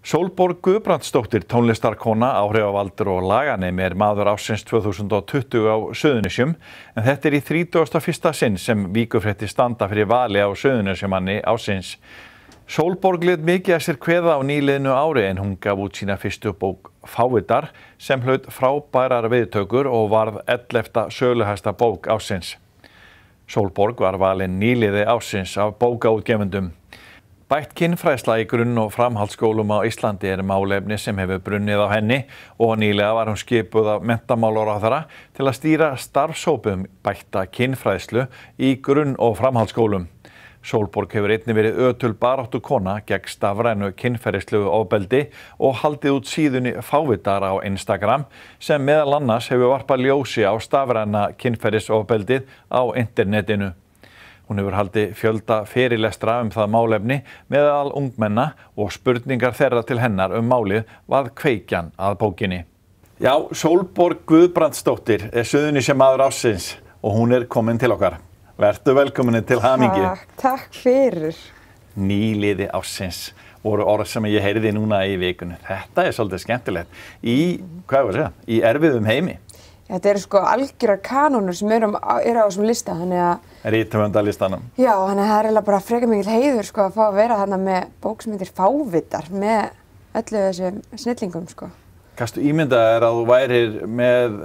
Sólborg Guðbrandsdóttir, tónlistarkona, áhrifavaldur og laganemi maður ársins 2020 á Suðurnesjum, en þetta í 31. sinn sem Víkurfréttir standa fyrir vali á Suðurnesjumanni ársins. Sólborg lét mikið að sér kveða á nýliðnu ári en hún gaf út sína fyrstu bók Fávitar sem hlaut frábærar viðtökur og varð 11. söluhæsta bók ársins. Sólborg var valin nýliði ársins af bókaútgefendum. Bætt kynfræðsla í grunn- og framhaldsskólum á Íslandi málefni sem hefur brunnið á henni og nýlega var hún skipuð af menntamálaráðherra til að stýra starfshópum bætta kynfræðslu í grunn- og framhaldsskólum. Sólborg hefur einnig verið ötul baráttu kona gegn stafrænu kynferðislegu ofbeldi og haldið út síðunni Fávitar á Instagram sem meðal annars hefur varpað ljósi á stafræna kynferðisofbeldið á internetinu. Hún hefur haldið fjölda fyrirlestra það málefni meðal ungmenna og spurningar þeirra til hennar málið var kveikjan að bókinni. Já, Sólborg Guðbrandsdóttir Suðurnesjamaður ársins og hún komin til okkar. Vertu velkomin til hamingju. Takk fyrir. Nýliði ársins voru orð sem ég heyrði núna í vikunni. Þetta svolítið skemmtilegt. Í erfiðum heimi. Þetta sko algjörar kanónur sem eru á þessum lista, þannig að... Rithöfundalistanum. Já, þannig að það eiginlega bara frekar mikill heiður sko að fá að vera þarna með bók sem heitir Fávitar með öllu þessum snillingum sko. Kannstu ímyndað að þú værir með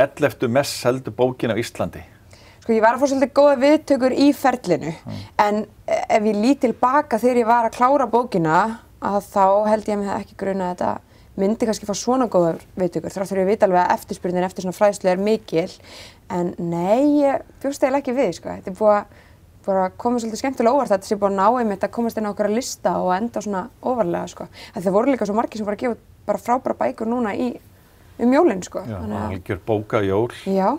11. mest seldu bókin á Íslandi? Sko ég var að fá svolítið góða viðtökur í ferlinu, en ef ég lít tilbaka þegar ég var að klára bókina, að þá held ég mig ekki gruna að þetta myndi kannski fá svona góðar viðtökur, þrátt fyrir að vita alveg að eftirspurnin eftir svona fræðslu mikil, en nei, ég bjóst eiginlega ekki við, sko. Þetta búið að koma svolítið skemmtilega óvart, þetta sé búið að ná einmitt að komast inn á okkar lista og enda svona óvarlega, sko. Það voru líka svo margir sem voru að gefa bara frábæra bækur núna jólin, sko. Já, algjör bókajól. Já,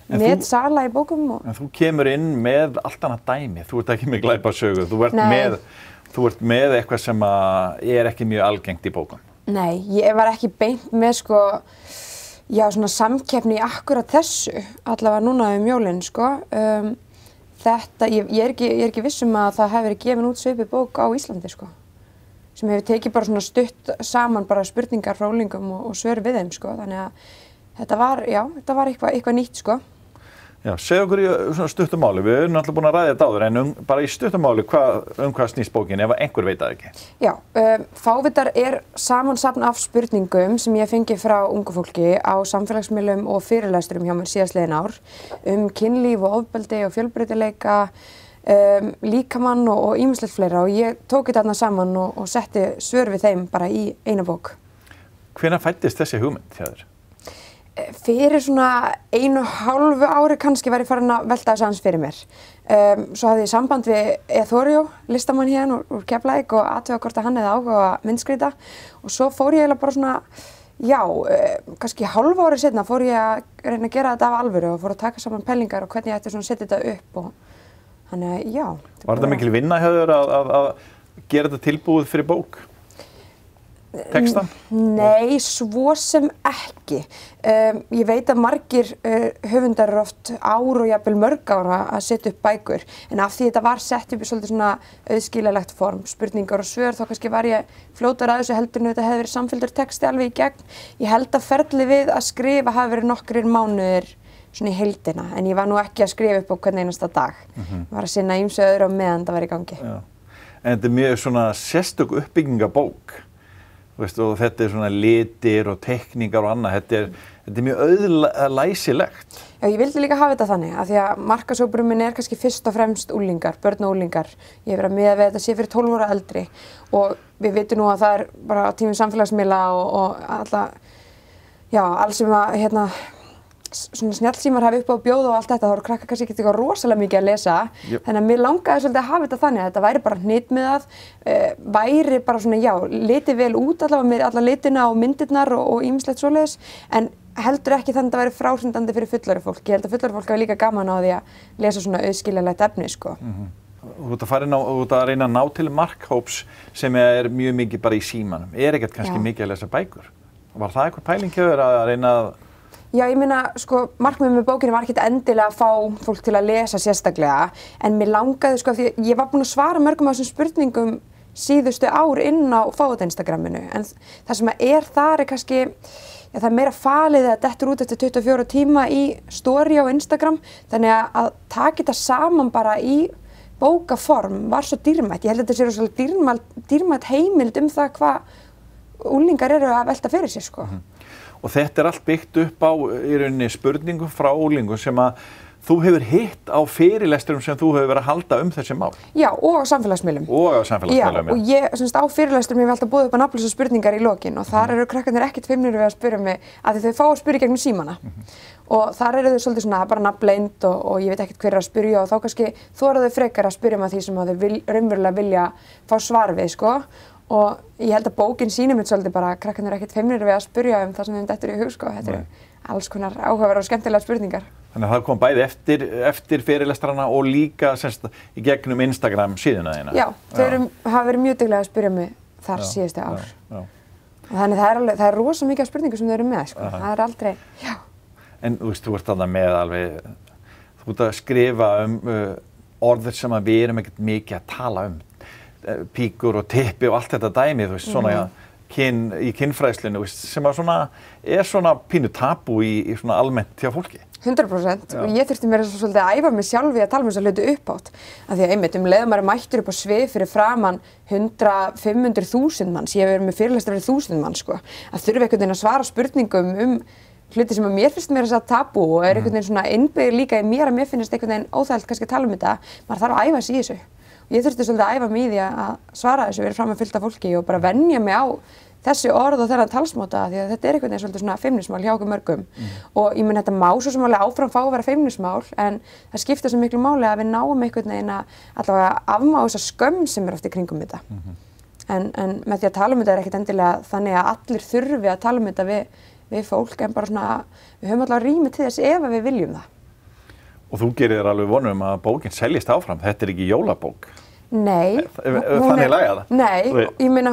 með sala í bókum og... En þú kemur inn með allt annað dæmi, þú ert ekki með glæpasögu, þú ert með eitthvað sem ekki mjög algengt í bókum. Nei, ég var ekki beint með sko, já svona samkeppni í akkurat þessu, allavega núna jólin sko. Þetta, ég er ekki viss að það hefur verið gefin út svipuð bók á Íslandi sko, sem hefur tekið bara svona stutt saman bara spurningar frá unglingum og svör við þeim sko, þannig að þetta var eitthvað nýtt sko. Já, segð okkur í svona stuttumáli, við erum náttúrulega búin að ræða þetta áður, en bara í stuttumáli hvað snýst bókin ef einhver veit það ekki? Já, Fávitar samansafn af spurningum sem ég fengi frá ungu fólki á samfélagsmiðlum og fyrirlesturum hjá mér síðastliðin ár kynlíf og ofbeldi og fjölbreytileika, líkamann og ýmislegt fleira og ég tók þetta saman og setti svör við þeim bara í eina bók. Hvenær fæddist þessi hugmynd hjá þér? Fyrir svona 1,5 ári kannski var ég farin að velta þessu aðeins fyrir mér. Svo hafði ég samband við Eþórió, listamann hérna úr Keflavík og athuga hvort hann hefði áhuga að myndskreyta og svo fór ég eiginlega bara svona, já, kannski hálfu ári seinna fór ég að reyna að gera þetta af alvöru og fór að taka saman pælingar og hvernig ég ætti svona að setja þetta upp og þannig að, já. Var þetta mikil vinna hjá þér að gera þetta tilbúið fyrir bók? Textan? Nei, svo sem ekki. Ég veit að margir höfundar eru oft ár og jafnvel mörg ára að setja upp bækur, en af því þetta var sett upp í svolítið svona auðskiljanlegt form, spurningar og svör, þá kannski var ég fljótari að þessu heldur en þetta hefði verið samfelldur texti alveg í gegn. Ég held að ferlið við að skrifa hafi verið nokkrir mánuðir svona í heildina, en ég var nú ekki að skrifa upp á hvern einasta dag. Ég var að sinna ýmsu öðru á meðan það var í gangi. Já. En þetta mjög svona sérstök uppbyggingabók. Og þetta svona litir og teikningar og annað, þetta mjög auðlæsilegt. Já, ég vildi líka hafa þetta þannig, af því að markashópurinn minn kannski fyrst og fremst unglingar, börn og unglingar. Ég hef verið að miða við þetta sé fyrir 12 ára eldri og við vitum nú að það bara tíminn samfélagsmiðla og allt sem að svona snjallsímar hafi upp á að bjóða og allt þetta, þá eru krakkar kannski ekki eitthvað rosalega mikið að lesa. Þannig að mér langaði svolítið að hafa þetta þannig að þetta væri bara hnitmiðað, væri bara svona, já, litið vel út allavega með alla litina og myndirnar og ýmislegt svoleiðis, en heldur ekki þannig að það væri fráhrindandi fyrir fullorðið fólk. Ég held að fullorðið fólk hafi líka gaman á því að lesa svona auðskiljanlegt efni, sko. Þú ert að reyna að ná til markhóps sem mjög mikið bara í símanum. Ekkert kannski mikið að lesa bækur. Var það eitthvað pæling hjá þér að reyna að... Já, ég meina, sko, markmiðið með bókinni var ekkert endilega að fá fólk til að lesa sérstaklega, en mér langaði, sko, því ég var búin að svara mörgum af þessum spurningum síðustu ár inn á fáið Instagraminu, en það sem þar kannski, það meira falið að dettur út eftir 24 tíma í story á Instagram, þannig að taka þetta saman bara í bókaform var svo dýrmætt. Ég held að þetta sé svo dýrmætt heimild það hvað unglingar eru að velta fyrir sér, sko. Og þetta allt byggt upp á í rauninni spurningum frá unglingum sem að þú hefur hitt á fyrirlesturum sem þú hefur verið að halda þessi mál. Já, og á samfélagsmiðlum. Já, og ég, á fyrirlesturum hef alltaf boðið upp á nafnlausar spurningar í lokin og þar eru krakkarnir ekkert feimnir við að spyrja mig að þau fá að spyrja gegnum símana. Og þar eru þau svolítið svona bara nafnleynd og ég veit ekkert hver að spyrja og þá kannski þora þau frekar að spyrja mig því sem þau raunverulega vilja fá svar við, sko. Og ég held að bókin sýnir mér svolítið bara að krakkarnir ekkert feimnir við að spyrja það sem þeim dettur í hug, sko. Þetta eru alls konar áhugaverðar og skemmtilegar spurningar. Þannig að það kom bæði eftir fyrirlestrana og líka í gegnum Instagram síðuna þína. Já, þau hafa verið mjög duglega að spyrja mig þar síðustu ár. Þannig það er rosa mikið af spurningum sem þau eru með, sko. Það er aldrei, já. En þú ert þarna með alveg, þú ert að skrifa orður sem við erum ekkert mikið að tala píkur og tippi og allt þetta dæmi, svona í kynfræðslinu, sem er svona pínu tabú í svona almennt hjá fólki. 100% og ég þurfti mér svolítið að æfa mig sjálf í að tala þessa hluti uppátt. Af því að einmitt leið maður mættur upp á svið fyrir framan 100-500.000 manns, ég hef verið með fyrirlestra fyrir 1000 manns, sko, að þurfa einhvern veginn að svara spurningum hluti sem að mér finnst mér þess að tabú og einhvern veginn svona innbyggð líka í mér að mér finnst einhvern veginn óþægilegt kannski að tala þetta, maður þarf að æfa sig í þessu. Og ég þurfti svolítið að æfa mig í því að svara þessu, verið fram að fylgta fólki og bara venja mig á þessi orð og þennan talsmáta því að þetta einhvern veginn svolítið svona feimnismál hjá okkur mörgum. Og ég þetta má svo sem alveg áfram fá að vera feimnismál en það skiptir svo miklu máli að við náum einhvern veginn að allavega afmá þessa skömm sem oft í kringum þetta. En með því að tala þetta ekkert endilega þannig að allir þurfi að tala þetta við fólk en bara svona við höfum allavega rými til þess ef við viljum það. Og þú gerir þér alveg vonum að bókin seljist áfram. Þetta ekki jólabók. Nei. Þannig lagað það. Nei, ég meina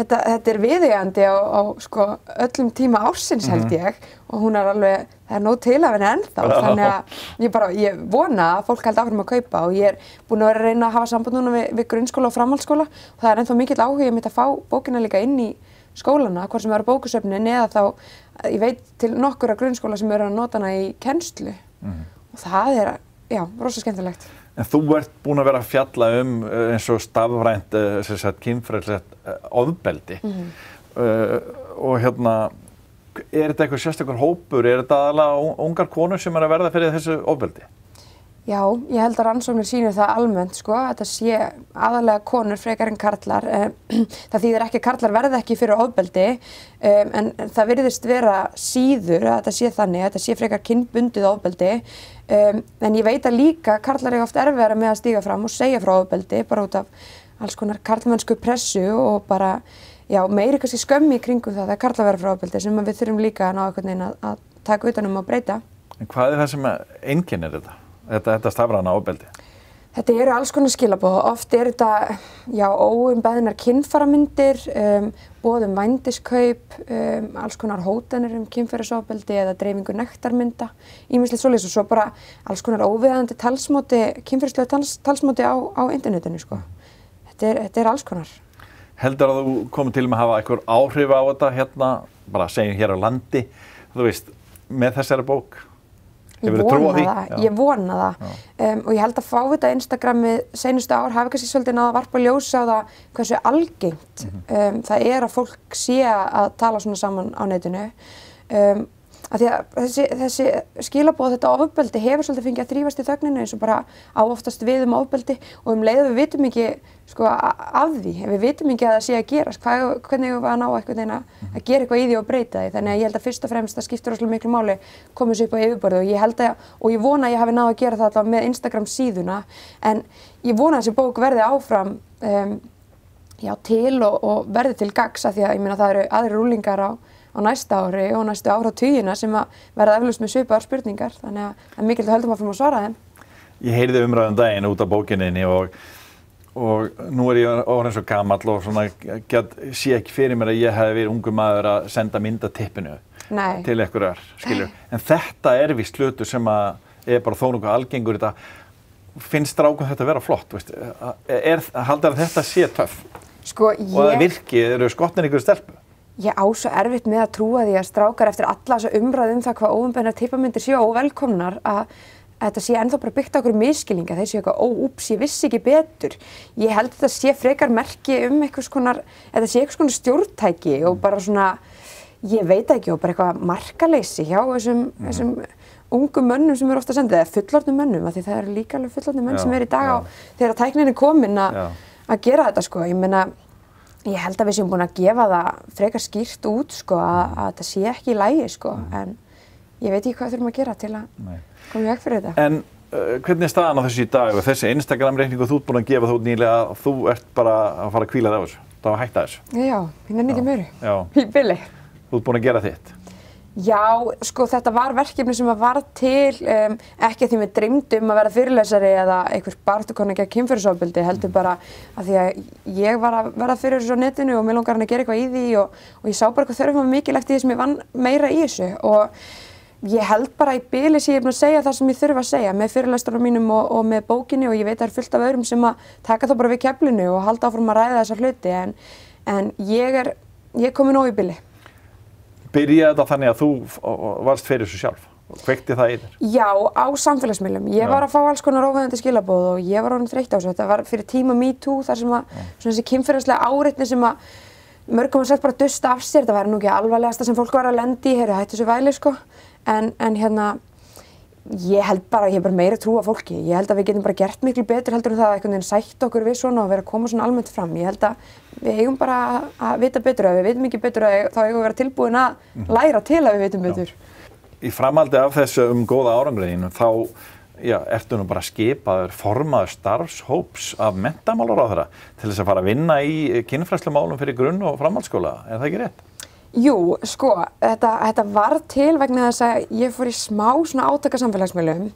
þetta viðeigandi á sko öllum tíma ársins held ég og hún alveg, það nóg til af henni ennþá þannig að ég vona að fólk haldi áfram að kaupa og ég búin að vera að reyna að hafa samband núna við grunnskóla og framhaldsskóla og það ennþá mikill áhugi mitt að fá bókina líka inn í skólana, hvort sem eru bókusöfnin eða þá, ég veit til nokkurra grunnskóla sem eru að nota hana í kennslu og það rosa skemmtilegt. En þú ert búin að vera að fjalla eins og stafrænt kynferðislegt ofbeldi og er þetta eitthvað sérstakur hópur, er þetta aðalega ungar konur sem að verða fyrir þessu ofbeldi? Já, ég held að rannsóknir sýnir það almennt, sko, að þetta sé aðalega konur frekar en karlar. Það þýðir ekki að karlar verða ekki fyrir ofbeldi, en það virðist vera síður að þetta sé þannig, að þetta sé frekar kynbundið ofbeldi. En ég veit að líka karlar eiga oft erfiðara með að stíga fram og segja frá ofbeldi, bara út af alls konar karlmennsku pressu og bara, meiri kannski skömmi í kringum það að karlar verða frá ofbeldi sem við þurfum líka að ná einhvern veginn að taka utan og breyta. En hvað er það sem einkennir þetta? Þetta stafræna ofbeldi? Þetta eru alls konar skilaboð. Oft þetta, óumbeðnar kynfæramyndir, boð vændiskaup, alls konar hótanir kynferðisofbeldi eða dreifingu nektarmynda, ýmislegt svoleiðis og svo bara alls konar óviðeigandi talsmáti, kynferðislega talsmáti á internetinu, sko. Þetta er alls konar. Heldur að þú komið til með að hafa einhver áhrif á þetta bara segjum hér á landi, þú veist, með þessari bók? Ég vona það. Og ég held að fá þetta Instagramið seinustu ár hafi kannski svolítið náð að varpa ljósa á það hversu algengt það er að fólk sé að tala svona saman á netinu. Af því að þessi skilaboð þetta ofbeldi hefur svolítið fengið að þrífast í þögninu eins og bara á oftast við ofbeldi og leið við vitum ekki sko af því, við vitum ekki að það sé að gerast, hvernig við að ná einhvern veginn að gera eitthvað í því og breyta því, þannig að ég held að fyrst og fremst það skiptir rosalega miklu máli komið sér upp á yfirborðið og ég held og ég vona að ég hafi náð að gera það alltaf með Instagram síðuna en ég vona að þessi bók verði áfram til og verði til gagns af því að ég meina það eru aðrir unglingar á næsta ári og næstu áratugina sem að verða eflaust með svipaðar spurningar þannig að það er mikilvægt að höldum áfram að svara þeim. Ég heyrði umræðan daginn út af bókinni og nú er ég orðinn svo gamall og svona sé ekki fyrir mér að ég hef verið ungur maður að senda mynd af tippinu til einhverjar, skilur. En þetta er víst hlutur sem að er bara þó nokkuð algengur þetta finnst strákum þetta vera flott, veist? Haldar að þetta sé töff? Sko, Og að virki, eru skotnir ykkur stelpu? Ég á svo erfitt með að trúa því að strákar eftir alla þessa umræðu það hvað óumbeðnar typamyndir séu óvelkomnar að þetta sé ennþá bara byggt á okkur misskilninga, þeir séu eitthvað úps, ég vissi ekki betur. Ég held að þetta sé frekar merki einhvers konar, þetta sé einhvers konar stjórntæki og bara svona, ég veit ekki, og bara eitthvað markaleysi hjá þessum ungum mönnum sem ofta sendið, eða fullorðnum mönnum, af því það eru líka alveg fullorðnum menn sem í dag á þegar tæknin komin að gera þetta, sko. Ég meina, ég held að við séum búin að gefa það frekar skýrt út, sko, að þetta sé ekki í lagi, sko, en ég veit ekki hvað þurfum að gera til að koma í veg fyrir þetta. En hvernig staðan á þessu í dag og þessi Instagram-reikningu þú ert búin að gefa þú nýlega að þú ert bara að fara að hvíla þig á þessu, það var hætta þessu? Já, ég nenni ekki meiri, í bili. Þú ert búin að gera þitt? Já, sko þetta var verkefni sem var til, ekki að því við dreymdum að vera fyrirlesari eða einhver baráttukona gegn kynferðisofbeldi, heldur bara að því að ég var að verða fyrir þessu á netinu og mig langar hann að gera eitthvað í því og ég sá bara hvað þörfum var mikilvægt í því sem ég vann meira í þessu og ég held bara í bili sem ég er búin að segja það sem ég þurfa að segja með fyrirlesturunum mínum og með bókinni og ég veit að það er fullt af öðrum sem að taka þá bara við keflinu og halda áfram að ræða þessa hluti en ég er komin nóg í bili. Byrjaði þetta þannig að þú varst fyrir þessu sjálf og kveikti það í þér? Já, á samfélagsmiðlum. Ég var að fá alls konar óviðeigandi skilaboð og ég var orðin þreytt á þessu. Þetta var fyrir tíma MeToo þar sem að þessi kynferðislega áreitni sem að mörgum var sagt bara dusta af sér. Það væri nú ekki alvarlegasta sem fólk var að lenda í, hættu þessu væli sko. En hérna, ég held bara, ég hef bara meira trú á fólki. Ég held að við getum bara gert miklu betur heldur en það að einhvern veginn sætt okkur við svona og vera að koma svona almennt fram. Ég held að við eigum bara að vita betur, ef við vitum ekki betur þá eigum við að vera tilbúin að læra til að við vitum betur. Í framhaldi af þessu góða árangriðinu þá ertu nú bara skipaður formaður starfshóps af menntamálaráðherra til þess að fara að vinna í kynfræðslumálum fyrir grunn- og framhaldsskóla. Er það ekki rétt? Jú, sko, þetta var til vegna þess að ég fór í smá svona átaka samfélagsmiðlum.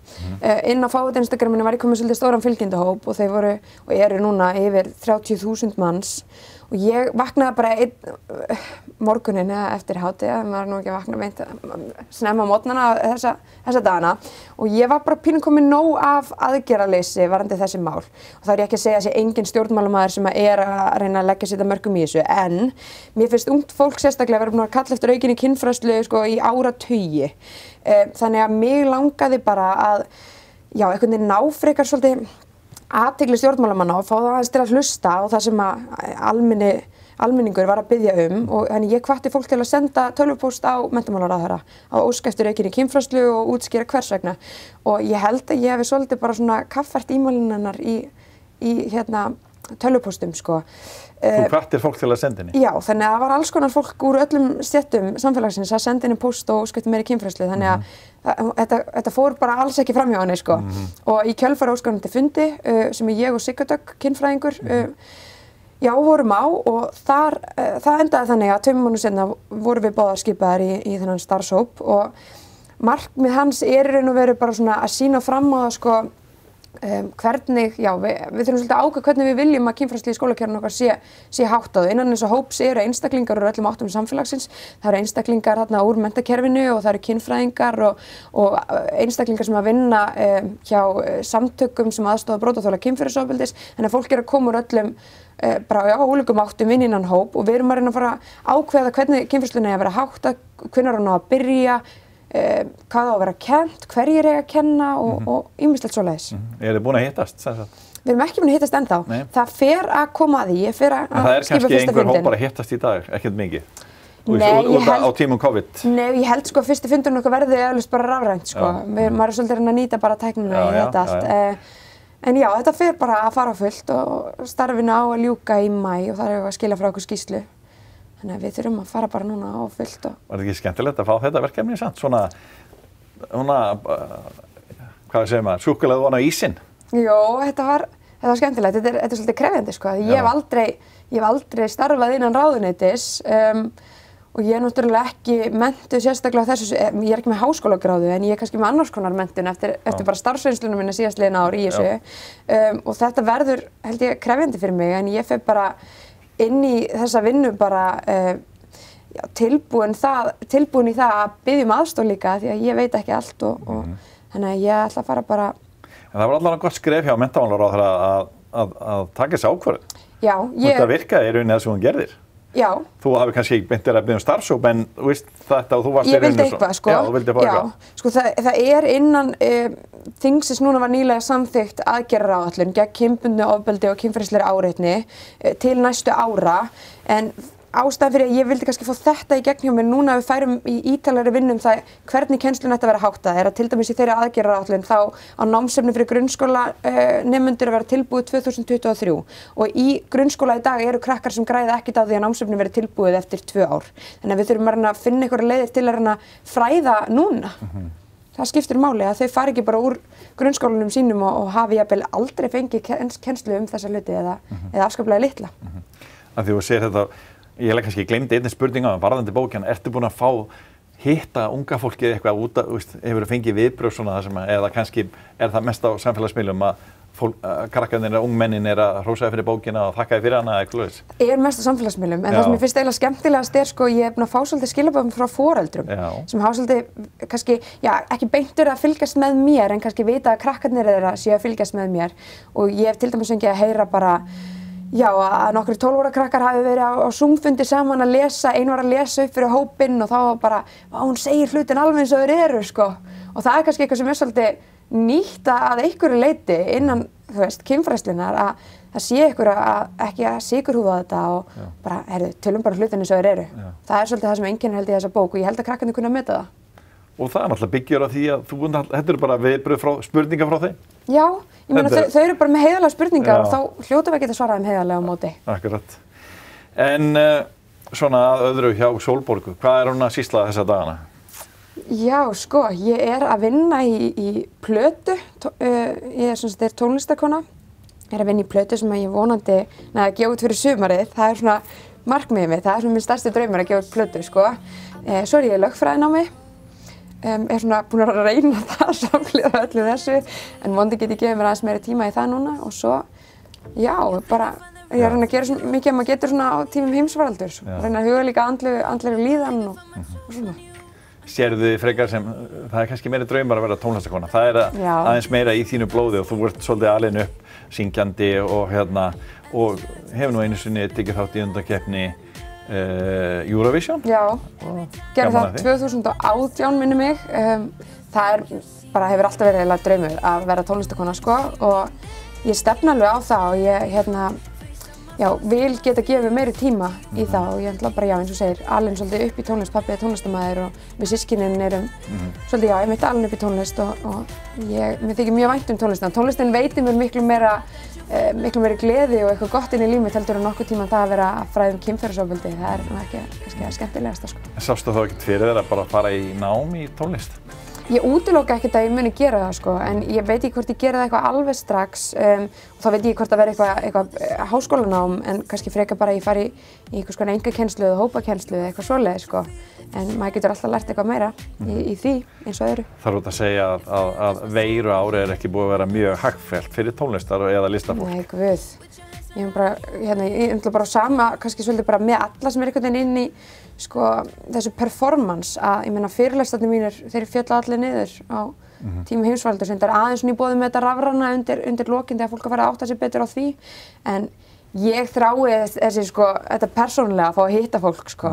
Inn á Fáið Instagraminu var ég komið svolítið stóran fylgjendahóp og þeir voru og eru núna yfir 30.000 manns og ég vaknaði bara einn morguninn eða eftir hádegi, maður nú ekki að vakna meint snemma á mótnana þessa dagana og ég var bara pínu komin nóg af aðgerðaleysi varðandi þessi mál og þá er ég ekki að segja að sé engin stjórnmálamaður sem er að reyna að leggja sitt að mörkum í þessu en mér finnst ungt fólk sérstaklega vera búin að kalla eftir aukinni kynfræðslu sko í áratugi þannig að mig langaði bara að einhvern veginn ná frekar svolítið athygli stjórnmálamanna og fá það aðeins til að hlusta á það sem að almenningur var að biðja og þannig ég hvatti fólk til að senda tölvupóst á menntamálaráðherra á ósk eftir aukinni kynfræðslu og útskýra hvers vegna og ég held að ég hefi svolítið bara svona kaffært e-mailin hennar í tölvupóstum sko. Þú hvattir fólk til að senda henni? Já, þannig að það var alls konar fólk úr öllum stéttum samfélagsins að senda henni póst og ósk eftir meiri kynfræðslu þannig að þetta fór bara alls ekki fram hjá henni sko. Og í kjölfari óskanandi fundi sem ég og Sigga Dögg kynfræðingur vorum á og það endaði þannig að 2 mánuðum seinna vorum við báðar skipaðar í þennan starfshóp og markmið hans er í raun og veru bara svona að sýna fram á það sko hvernig, við þurfum svolítið að ákveða hvernig við viljum að kynfræðslu í skólakerfinu okkar sé háttað. Innan þessa hóps eru einstaklingar úr öllum áttum samfélagsins. Það eru einstaklingar þarna úr menntakerfinu og það eru kynfræðingar og einstaklingar sem að vinna hjá samtökum sem aðstoða brotaþola kynferðisofbeldis. Þannig að fólk er að koma úr öllum bara ólíkum áttum inn innan hóp og við erum að reyna að fara að ákveða hvernig kynfræðslunni eigi að vera háttað, hvenær hún á að byrja, hvað á að vera kennt, hverjir eiga að kenna og ýmislegt svoleiðis. Eru þið búin að hittast? Við erum ekki búin að hittast ennþá. Nei. Það fer að koma að því, ég fer að skipa fyrsta fundin. En það er kannski einhver hóp bara að hittast í dag, ekkert mikið? Á tímum COVID? Nei, ég held sko að fyrsti fundurinn okkar verði eflaust bara rafrænt sko. Maður er svolítið að nýta bara tæknina í þetta allt. En þetta fer bara að fara á fullt og starfinu á að ljúka í maí og það er að skila frá okkur skýrslu. Þannig að við þurfum að fara bara núna á fullt og... Var þetta ekki skemmtilegt að fá þetta verkefni samt? Svona, hvað segir maður, súkkulaði ofan á ísinn? Jó, þetta var skemmtilegt. Þetta er svolítið krefjandi sko. Ég hef aldrei starfað innan ráðuneytis og ég er náttúrulega ekki menntuð sérstaklega á þessu, ég er ekki með háskólagráðu en ég er kannski með annars konar menntun eftir bara starfsreynslunum minna síðastliðin ár í þessu og þetta verður, held ég, krefjandi fyrir mig en ég fer bara inn í þessa vinnu bara tilbúin í það að biðja aðstoð líka því að ég veit ekki allt og þannig að ég ætla að fara bara En það var allavega gott skref hjá menntamálaráðherra að taka þessi ákvörðun. Já, Þetta virkaði í rauninni það sem hún gerðir. Já. Þú hafi kannski beint þér að biðja starfshóp en þú veist þetta og þú varst í rauninni Ég vildi eitthvað, sko. Já, þú vildi eitthvað. Sko það innan þingsins núna var nýlega samþykkt aðgerðaráætlun gegn kynbundnu ofbeldi og kynferðislegri áreitni til næstu ára, en ástæðan fyrir að ég vildi kannski fá þetta í gegn hjá mér núna að við færum í ítalari vinnum það hvernig kennslun ætti að vera háttað að til dæmis í þeirri aðgerðaráætlun þá á námsefni fyrir grunnskóla nemendur að vera tilbúið 2023 og í grunnskóla í dag eru krakkar sem græða ekkert á því að námsefni verið tilbúið eftir 2 ár. Þannig að við þurfum að finna einhverja leiðir til að fræða núna. Það skiptir máli að þau fari ekki bara úr grunnskólanum sínum og hafi jafnvel aldrei fengið kennslu þessa hluti eða afskaplega litla. Af því þú segir þetta, ég hef kannski gleymdi einnig spurninga varðandi bókina, ertu búin að fá hitta unga fólkið eitthvað út að, hefur þú fengið viðbrögð svona það sem eða kannski það mest á samfélagsmiðlum að krakkarnir og ungmennin að hrósa fyrir bókina og þakka fyrir hana eitthvað laus? Mest á samfélagsmiðlum, en það sem ég finnst eiginlega skemmtilegast sko, ég hef búin að fá svolítið skilabóðum frá foreldrum sem hafa svolítið kannski, ekki beintur að fylgjast með mér en kannski vita að krakkarnir þeirra séu að fylgjast með mér og ég hef til dæmis fengið að heyra bara að nokkrir 12 ára krakkar hafi verið á Zoom-fundi saman að lesa, einu var að lesa upp fyrir hópinn og þá var bara, hún segir hlutin alveg eins og þeir eru, sko. Og það kannski eitthvað sem svolítið nýtt að einhverju leyti innan, þú veist, kynfræðslunnar að það sé ykkur ekki að sykurhúða þetta og bara, tölum bara hlutin eins og þeir eru. Það svolítið það sem einkennir held í þessa bók og ég held að krakkarnir kunna meta það. Og það náttúrulega byggjur á því að þetta eru bara viðbrögð spurningar frá þeim? Já, ég meina þau eru bara með heiðarlega spurningar og þá hljótum við að geta svarað heiðarlega á móti. Akkurat. En svona að öðru hjá Sólborgu, hvað hún að sýsla þessa dagana? Já, sko, ég að vinna í plötu, ég er tónlistarkona, að vinna í plötu sem ég vonandi að gefa út fyrir sumarið, það svona markmiðið mitt, það svona minn stærsti draumur að gefa út plötu, sko. Svo ég í lögfræðinámi. Svona búin að reyna það samhliða öllu þessu en vonandi get ég gefið mér aðeins meiri tíma í það núna og svo, bara ég reyna að gera svo mikið að maður getur svona á tímum heimsfaraldur reyna að huga líka andlegri líðan og svona. Sérðu þið frekar sem, það kannski meiri draumar að vera tónlistarkona, það aðeins meira í þínu blóði og þú ert svolítið alin upp syngjandi og og hefur nú einu sinni tekið þátt í undankeppni Eurovision? Já, gerði það 2018 minni mig. Það hefur alltaf verið eiginlega draumur að vera tónlistarkona sko og ég stefni alveg á það og ég vil geta gefið mér meiri tíma í það og ég ætla bara eins og segir alin svolítið upp í tónlist, pabbi er tónlistarmaður og við systkinin erum svolítið ég mitt alin upp í tónlist og mér þykir mjög vænt tónlistina. Tónlistin veitir mér miklu meiri gleði og eitthvað gott inn í líf mitt heldur en nokkuð tíma það að vera að fræða kynferðisofbeldi. Það nú ekki kannski það skemmtilegasta sko. Sástu þá ekkert fyrir þér að bara fara í nám í tónlist? Ég útiloka ekkert að ég muni gera það sko, en ég veit ekki hvort ég gera það eitthvað alveg strax og þá veit ég hvort að vera eitthvað háskólanám en kannski frekar bara ég fari í einhvers konar einkakennslu eða hópakennslu eða eitthvað svoleiðis sko. En maður getur alltaf lært eitthvað meira í því eins og öðru. Það út að segja að veiru árið ekki búið að vera mjög hagfellt fyrir tónlistar eða listafólk. Nei, guð. Ég er bara sama, kannski svolítið bara með alla sem einhvern veginn inn í sko, þessu performance að ég meina fyrirlestarnir mínir, þeir fjölla allir niður á tíma heimsfaraldur sem er aðeins svona í boði með þetta rafræna undir lokin þegar fólk að fara að átta sig betur á því en ég þrái þessi sko, þetta persónulega að fá að hitta fólk sko.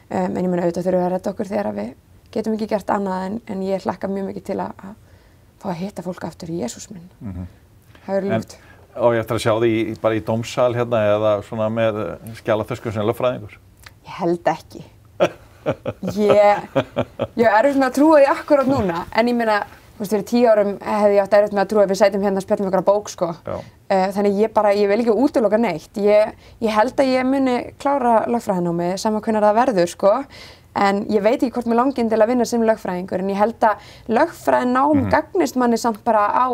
En ég meina auðvitað þurfum við að redda okkur þegar við getum ekki gert annað en ég hlakka mjög mikið til að fá að hitta fólk aftur í Jesús minn. Það er ljúft. Og ég eftir að sjá því bara í dómsal hérna eða svona með skjalaþöskum sem lögfræðingur? Ég held ekki. Ég er með að trúa því akkurat núna, en ég meina, fyrir 10 árum hefði ég átt erfitt með að trúa að við sætum hérna að spjalla ykkur á bók, sko. Þannig ég vil ekki útiloka neitt. Ég held að ég muni klára lögfræðinámið, sama hvenær það verður, sko. En ég veit ekki hvort mér langinn til að vinna sem lögfræðingur, en ég held að lögfræðinám gagnist manni samt bara á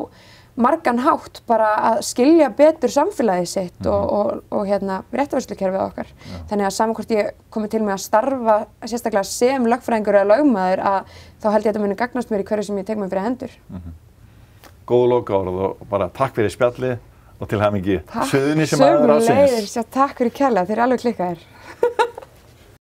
margan hátt bara að skilja betur samfélagið sitt og réttarvörslukerfið okkar. Þannig að saman hvort ég komi til með að starfa sérstaklega sem lögfræðingur eða lögmaður að þá held ég að þetta muni gagnast mér í hverju sem ég tek mér fyrir hendur. Góð lokaorð og bara takk fyrir spjallið og til hamingju Suðurnesjum maður ársins. Sömuleiðis, takk fyrir kærlega, þeir eru alveg klikkaðir.